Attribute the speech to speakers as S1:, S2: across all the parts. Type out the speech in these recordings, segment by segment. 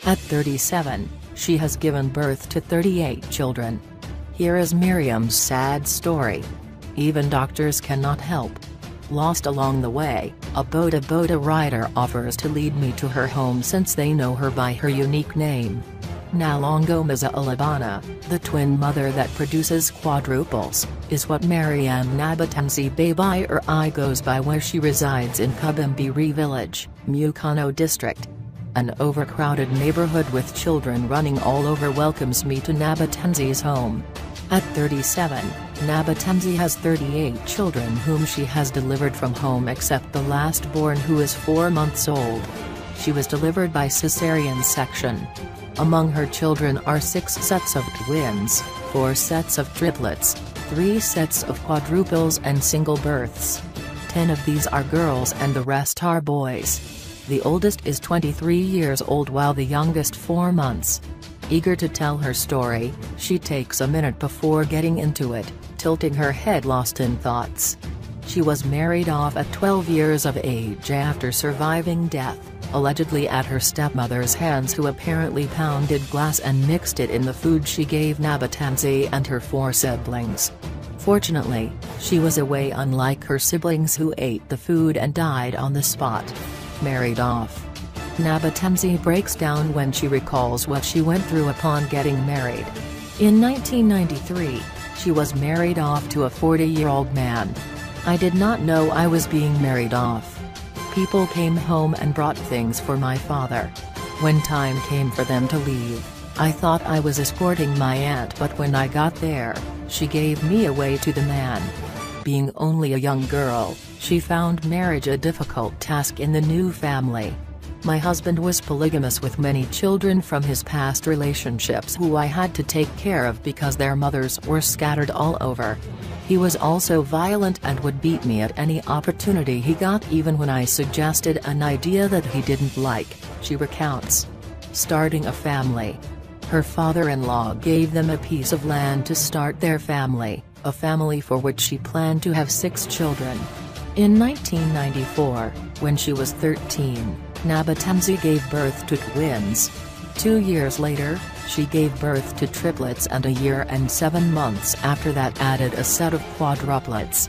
S1: At 37, she has given birth to 38 children. Here is Miriam's sad story. Even doctors cannot help. Lost along the way, a boda rider offers to lead me to her home since they know her by her unique name. Nalongomaza Alabana, the twin mother that produces quadruples, is what Mariam Nabatanzi Baby or I goes by where she resides in Kubumbiri village, Mukano district. An overcrowded neighborhood with children running all over welcomes me to Nabatanzi's home. At 37, Nabatanzi has 38 children whom she has delivered from home except the last born who is 4 months old. She was delivered by cesarean section. Among her children are 6 sets of twins, 4 sets of triplets, 3 sets of quadruples and single births. 10 of these are girls and the rest are boys. The oldest is 23 years old while the youngest 4 months. Eager to tell her story, she takes a minute before getting into it, tilting her head lost in thoughts. She was married off at 12 years of age after surviving death, allegedly at her stepmother's hands, who apparently pounded glass and mixed it in the food she gave Nabatanzi and her 4 siblings. Fortunately, she was away unlike her siblings who ate the food and died on the spot. Married off. Nabatanzi breaks down when she recalls what she went through upon getting married. In 1993, she was married off to a 40-year-old man. I did not know I was being married off. People came home and brought things for my father. When time came for them to leave, I thought I was escorting my aunt, but when I got there, she gave me away to the man. Being only a young girl, she found marriage a difficult task in the new family. My husband was polygamous with many children from his past relationships who I had to take care of because their mothers were scattered all over. He was also violent and would beat me at any opportunity he got, even when I suggested an idea that he didn't like, she recounts. Starting a family. Her father-in-law gave them a piece of land to start their family, a family for which she planned to have 6 children. In 1994, when she was 13, Nabatanzi gave birth to twins. 2 years later, she gave birth to triplets, and a year and 7 months after that added a set of quadruplets.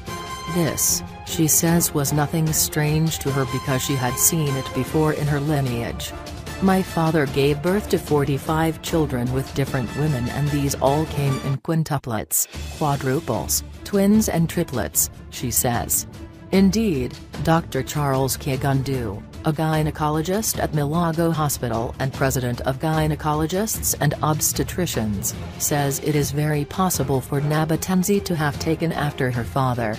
S1: This, she says, was nothing strange to her because she had seen it before in her lineage. My father gave birth to 45 children with different women, and these all came in quintuplets, quadruples, twins and triplets, she says. Indeed, Dr. Charles Kigundu, a gynecologist at Milago Hospital and president of Gynecologists and Obstetricians, says it is very possible for Nabatanzi to have taken after her father.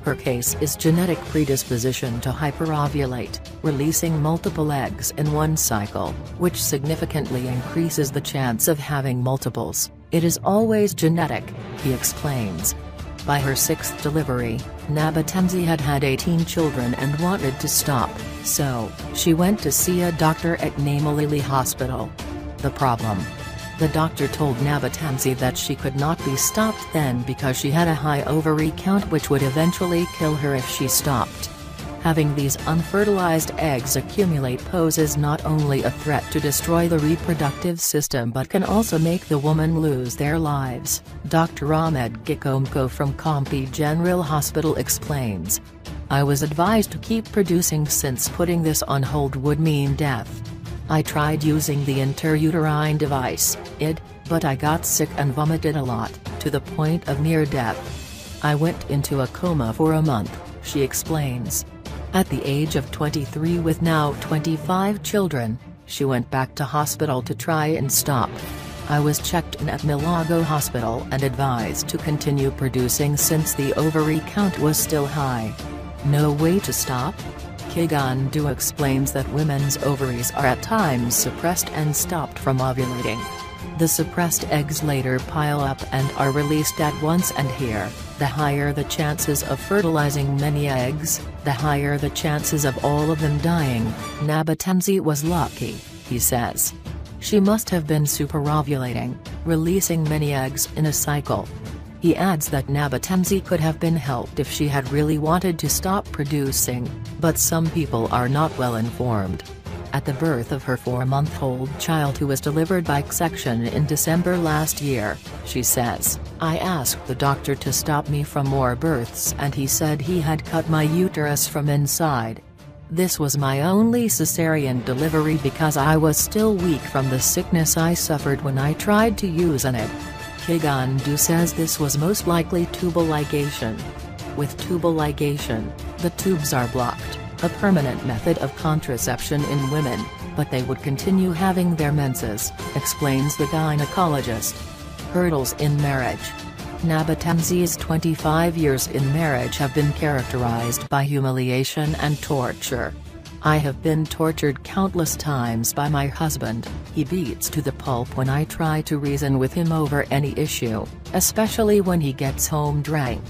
S1: Her case is genetic predisposition to hyperovulate, releasing multiple eggs in one cycle, which significantly increases the chance of having multiples. It is always genetic, he explains. By her 6th delivery, Nabatanzi had had 18 children and wanted to stop, so she went to see a doctor at Namalili Hospital. The problem? The doctor told Nabatanzi that she could not be stopped then because she had a high ovary count which would eventually kill her if she stopped. Having these unfertilized eggs accumulate poses not only a threat to destroy the reproductive system but can also make the woman lose their lives, Dr. Ahmed Gikomko from Kompi General Hospital explains. I was advised to keep producing since putting this on hold would mean death. I tried using the interuterine device, but I got sick and vomited a lot, to the point of near death. I went into a coma for a month, she explains. At the age of 23 with now 25 children, she went back to hospital to try and stop. I was checked in at Milago Hospital and advised to continue producing since the ovary count was still high. No way to stop? Kigundu explains that women's ovaries are at times suppressed and stopped from ovulating. The suppressed eggs later pile up and are released at once, and here, the higher the chances of fertilizing many eggs, the higher the chances of all of them dying. Nabatanzi was lucky, he says. She must have been superovulating, releasing many eggs in a cycle. He adds that Nabatanzi could have been helped if she had really wanted to stop producing, but some people are not well informed. at the birth of her 4-month-old child who was delivered by C-section in December last year. She says, "I asked the doctor to stop me from more births and he said he had cut my uterus from inside. This was my only cesarean delivery because I was still weak from the sickness I suffered when I tried to use an egg." Mganda says this was most likely tubal ligation. With tubal ligation, the tubes are blocked, a permanent method of contraception in women, but they would continue having their menses, explains the gynecologist. Hurdles in marriage. Mwanamke's 25 years in marriage have been characterized by humiliation and torture. "I have been tortured countless times by my husband. He beats to the pulp when I try to reason with him over any issue, especially when he gets home drunk.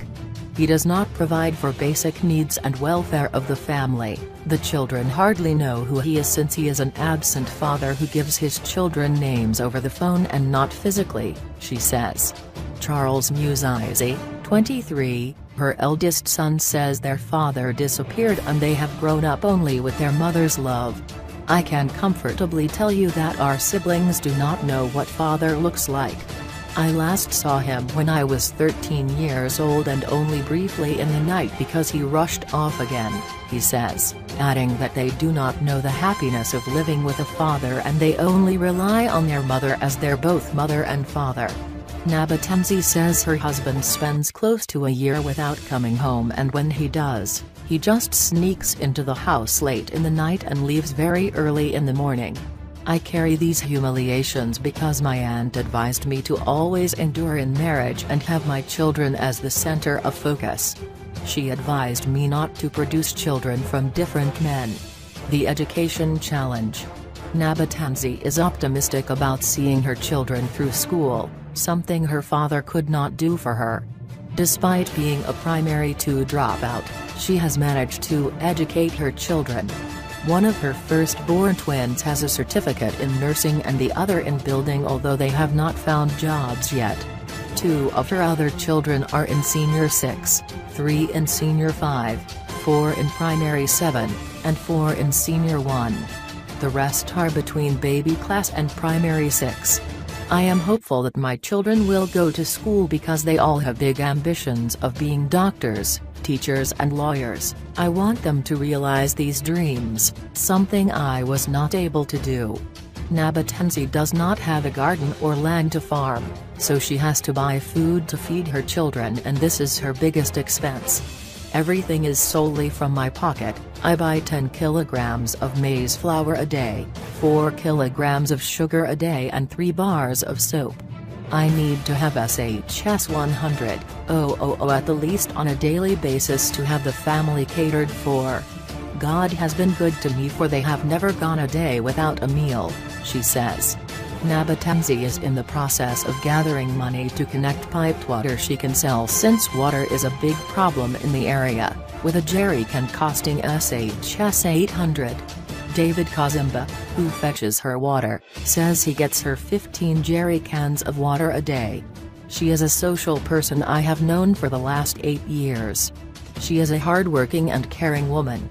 S1: He does not provide for basic needs and welfare of the family. The children hardly know who he is since he is an absent father who gives his children names over the phone and not physically," she says. Charles Mwanamke, 23, her eldest son says their father disappeared and they have grown up only with their mother's love. "I can comfortably tell you that our siblings do not know what father looks like. I last saw him when I was 13 years old and only briefly in the night because he rushed off again," he says, adding that they do not know the happiness of living with a father and they only rely on their mother as they're both mother and father. Mwanamke says her husband spends close to a year without coming home and when he does, he just sneaks into the house late in the night and leaves very early in the morning. "I carry these humiliations because my aunt advised me to always endure in marriage and have my children as the center of focus. She advised me not to produce children from different men." The education challenge. Mwanamke is optimistic about seeing her children through school, something her father could not do for her. Despite being a primary 2 dropout, she has managed to educate her children. One of her firstborn twins has a certificate in nursing and the other in building, although they have not found jobs yet. 2 of her other children are in senior 6, 3 in senior 5, 4 in primary 7, and 4 in senior 1. The rest are between baby class and primary 6. "I am hopeful that my children will go to school because they all have big ambitions of being doctors, teachers and lawyers. I want them to realize these dreams, something I was not able to do." Mwanamke does not have a garden or land to farm, so she has to buy food to feed her children and this is her biggest expense. "Everything is solely from my pocket. I buy 10 kilograms of maize flour a day, 4 kilograms of sugar a day and 3 bars of soap. I need to have SHS 100,000 at the least on a daily basis to have the family catered for. God has been good to me for they have never gone a day without a meal," she says. Mwanamke is in the process of gathering money to connect piped water she can sell since water is a big problem in the area, with a jerry can costing SHS 800. David Kazimba, who fetches her water, says he gets her 15 jerry cans of water a day. "She is a social person I have known for the last 8 years. She is a hardworking and caring woman.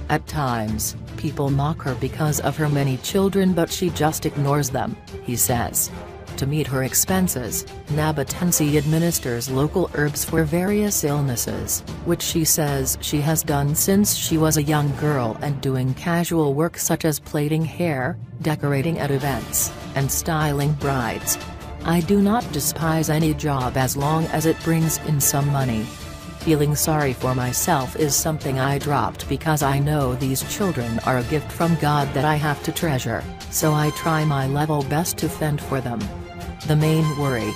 S1: At times, people mock her because of her many children but she just ignores them," he says. To meet her expenses, Mwanamke administers local herbs for various illnesses, which she says she has done since she was a young girl and doing casual work such as plaiting hair, decorating at events, and styling brides. "I do not despise any job as long as it brings in some money. Feeling sorry for myself is something I dropped because I know these children are a gift from God that I have to treasure, so I try my level best to fend for them." The main worry.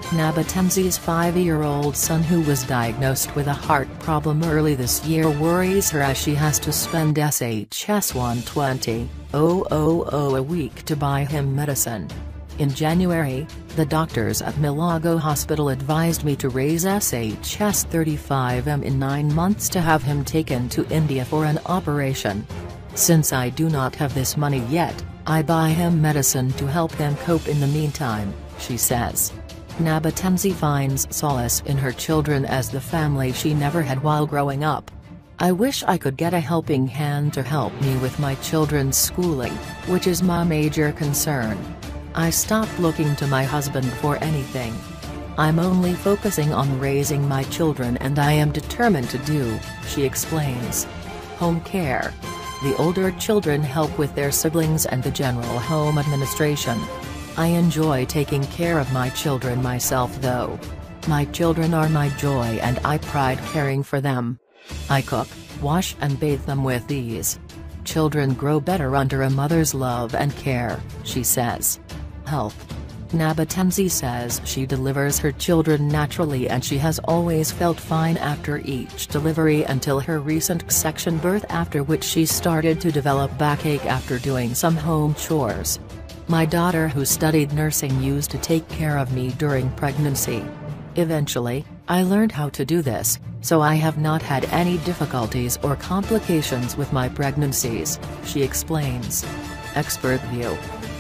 S1: Mwanamke's 5-year-old son who was diagnosed with a heart problem early this year worries her as she has to spend SHS 120,000 a week to buy him medicine. In January, the doctors at Milago Hospital advised me to raise SHS 35M in 9 months to have him taken to India for an operation. Since I do not have this money yet, I buy him medicine to help him cope in the meantime, she says. Mwanamke finds solace in her children as the family she never had while growing up. I wish I could get a helping hand to help me with my children's schooling, which is my major concern. I stopped looking to my husband for anything. I'm only focusing on raising my children, and I am determined to do," she explains. Home care. The older children help with their siblings and the general home administration. I enjoy taking care of my children myself though. My children are my joy and I pride caring for them. I cook, wash and bathe them with ease. Children grow better under a mother's love and care, she says. Health. Nabatenzi says she delivers her children naturally and she has always felt fine after each delivery until her recent section birth, after which she started to develop backache after doing some home chores. My daughter, who studied nursing, used to take care of me during pregnancy. Eventually, I learned how to do this, so I have not had any difficulties or complications with my pregnancies, she explains. Expert view.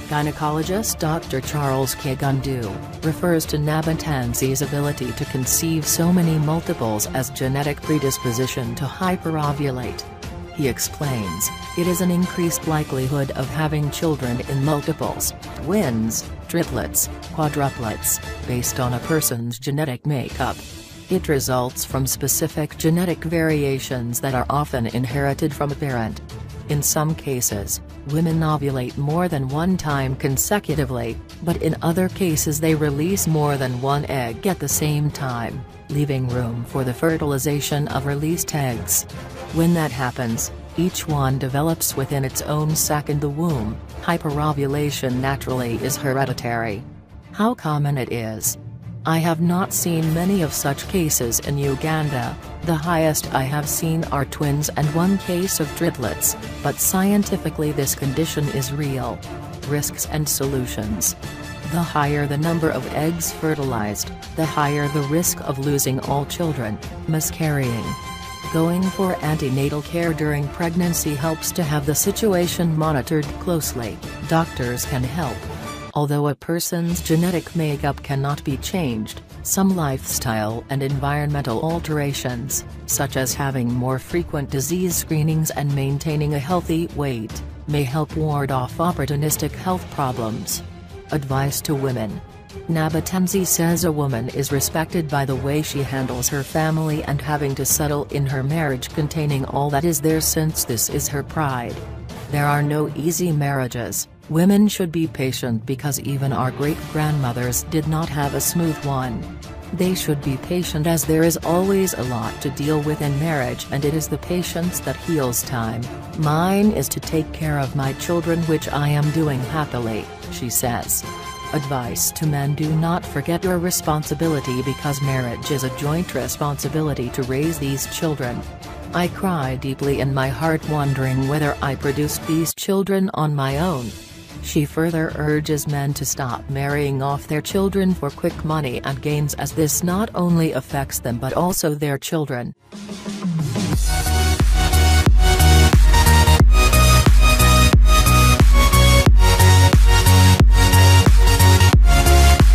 S1: Gynecologist Dr. Charles Kigundu refers to Nabatenzi's ability to conceive so many multiples as genetic predisposition to hyperovulate. He explains, it is an increased likelihood of having children in multiples, twins, triplets, quadruplets, based on a person's genetic makeup. It results from specific genetic variations that are often inherited from a parent. In some cases, women ovulate more than one time consecutively, but in other cases they release more than one egg at the same time, leaving room for the fertilization of released eggs. When that happens, each one develops within its own sac in the womb. Hyperovulation naturally is hereditary. How common it is? I have not seen many of such cases in Uganda. The highest I have seen are twins and one case of triplets, but scientifically this condition is real. Risks and solutions. The higher the number of eggs fertilized, the higher the risk of losing all children, miscarrying. Going for antenatal care during pregnancy helps to have the situation monitored closely. Doctors can help. Although a person's genetic makeup cannot be changed, some lifestyle and environmental alterations, such as having more frequent disease screenings and maintaining a healthy weight, may help ward off opportunistic health problems. Advice to women. Nabatenzi says a woman is respected by the way she handles her family and having to settle in her marriage containing all that is there, since this is her pride. There are no easy marriages. Women should be patient because even our great-grandmothers did not have a smooth one. They should be patient as there is always a lot to deal with in marriage, and it is the patience that heals time. Mine is to take care of my children, which I am doing happily, she says. Advice to men: do not forget your responsibility because marriage is a joint responsibility to raise these children. I cry deeply in my heart wondering whether I produced these children on my own. She further urges men to stop marrying off their children for quick money and gains, as this not only affects them but also their children.